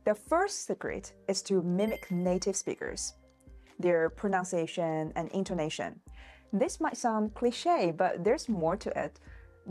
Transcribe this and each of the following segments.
The first secret is to mimic native speakers, their pronunciation and intonation. This might sound cliche, but there's more to it.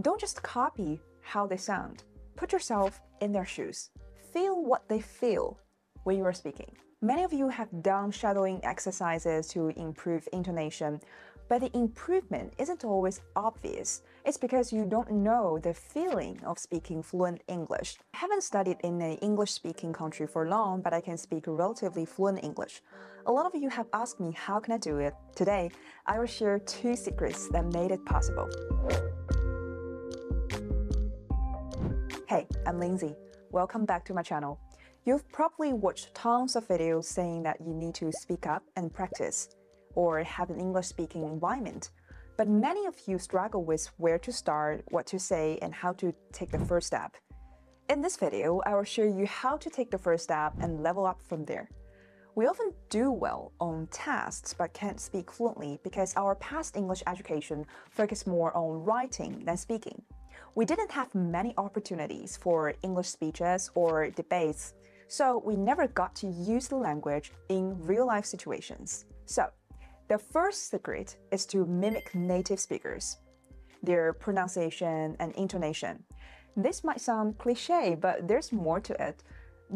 Don't just copy how they sound. Put yourself in their shoes. Feel what they feel when you are speaking. Many of you have done shadowing exercises to improve intonation, but the improvement isn't always obvious. It's because you don't know the feeling of speaking fluent English. I haven't studied in an English-speaking country for long, but I can speak relatively fluent English. A lot of you have asked me how can I do it. Today, I will share 2 secrets that made it possible. Hey, I'm Lindsey. Welcome back to my channel. You've probably watched tons of videos saying that you need to speak up and practice, or have an English-speaking environment. But many of you struggle with where to start, what to say, and how to take the first step. In this video, I will show you how to take the first step and level up from there. We often do well on tests but can't speak fluently because our past English education focused more on writing than speaking. We didn't have many opportunities for English speeches or debates, so we never got to use the language in real-life situations. So, the first secret is to mimic native speakers, their pronunciation and intonation. This might sound cliche, but there's more to it.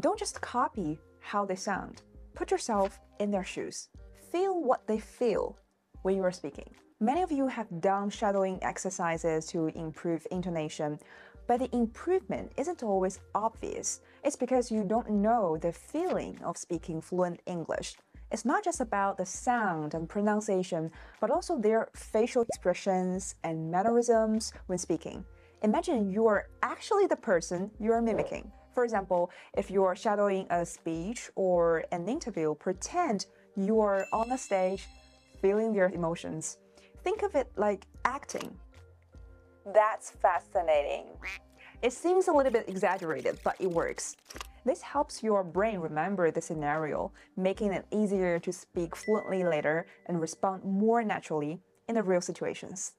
Don't just copy how they sound. Put yourself in their shoes. Feel what they feel when you are speaking. Many of you have done shadowing exercises to improve intonation, but the improvement isn't always obvious. It's because you don't know the feeling of speaking fluent English. It's not just about the sound and pronunciation, but also their facial expressions and mannerisms when speaking. Imagine you are actually the person you are mimicking. For example, if you are shadowing a speech or an interview, pretend you are on a stage feeling their emotions. Think of it like acting. That's fascinating. It seems a little bit exaggerated, but it works. This helps your brain remember the scenario, making it easier to speak fluently later and respond more naturally in the real situations.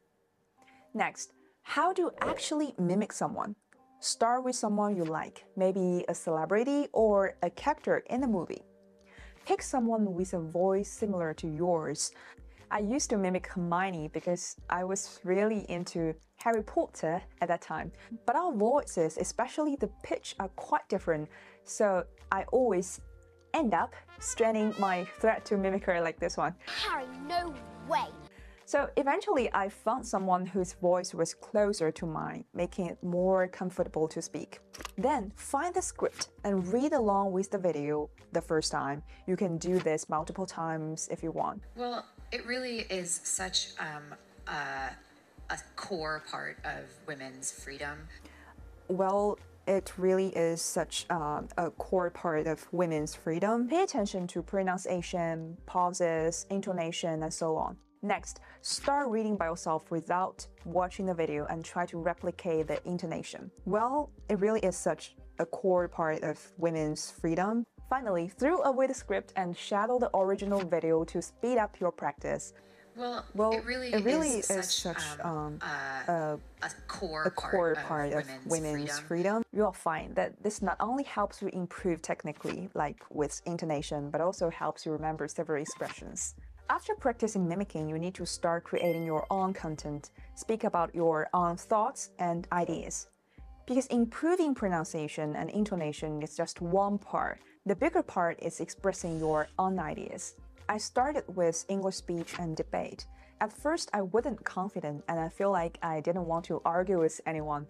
Next, how to actually mimic someone. Start with someone you like, maybe a celebrity or a character in a movie. Pick someone with a voice similar to yours. I used to mimic Hermione because I was really into Harry Potter at that time. But our voices, especially the pitch, are quite different, so I always end up straining my thread to mimic her like this one. Harry, no way! So eventually I found someone whose voice was closer to mine, making it more comfortable to speak. Then find the script and read along with the video the first time. You can do this multiple times if you want. Well, it really is such a core part of women's freedom. Well, it really is such a core part of women's freedom. Pay attention to pronunciation, pauses, intonation, and so on. Next, start reading by yourself without watching the video and try to replicate the intonation. Well, it really is such a core part of women's freedom. Finally, throw away the script and shadow the original video to speed up your practice. Well, it really is such a core part of women's freedom. You'll find that this not only helps you improve technically, like with intonation, but also helps you remember several expressions. After practicing mimicking, you need to start creating your own content. Speak about your own thoughts and ideas. Because improving pronunciation and intonation is just one part. The bigger part is expressing your own ideas. I started with English speech and debate. At first, I wasn't confident and I feel like I didn't want to argue with anyone.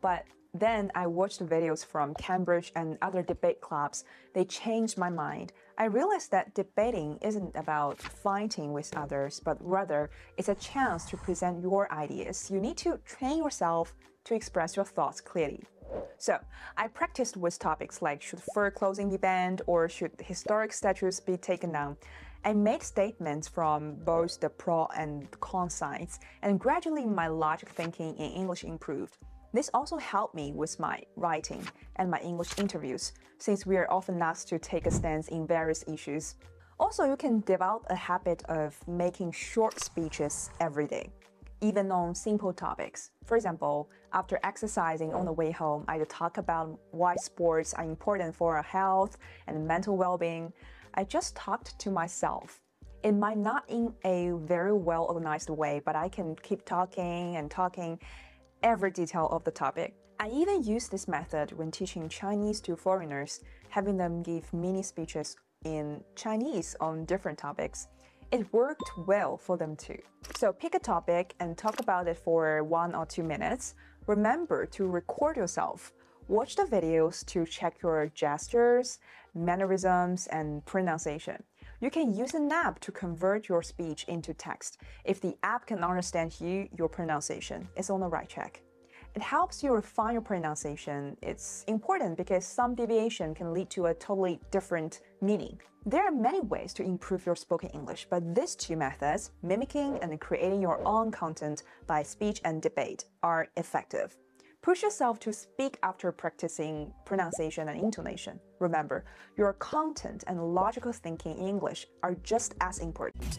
But then I watched videos from Cambridge and other debate clubs. They changed my mind. I realized that debating isn't about fighting with others, but rather it's a chance to present your ideas. You need to train yourself to express your thoughts clearly. So, I practiced with topics like should fur clothing be banned or should historic statues be taken down. I made statements from both the pro and con sides, and gradually my logic thinking in English improved. This also helped me with my writing and my English interviews, since we are often asked to take a stance in various issues. Also, you can develop a habit of making short speeches every day. even on simple topics. For example, after exercising on the way home, I talk about why sports are important for our health and mental well-being. I just talked to myself. It might not in a very well-organized way, but I can keep talking and talking every detail of the topic. I even use this method when teaching Chinese to foreigners, having them give mini speeches in Chinese on different topics. It worked well for them too. So pick a topic and talk about it for 1 or 2 minutes. Remember to record yourself. Watch the videos to check your gestures, mannerisms, and pronunciation. You can use an app to convert your speech into text. If the app can understand you, your pronunciation is on the right track. It helps you refine your pronunciation. It's important because some deviation can lead to a totally different meaning. There are many ways to improve your spoken English, but these 2 methods, mimicking and creating your own content by speech and debate, are effective. Push yourself to speak after practicing pronunciation and intonation. Remember, your content and logical thinking in English are just as important.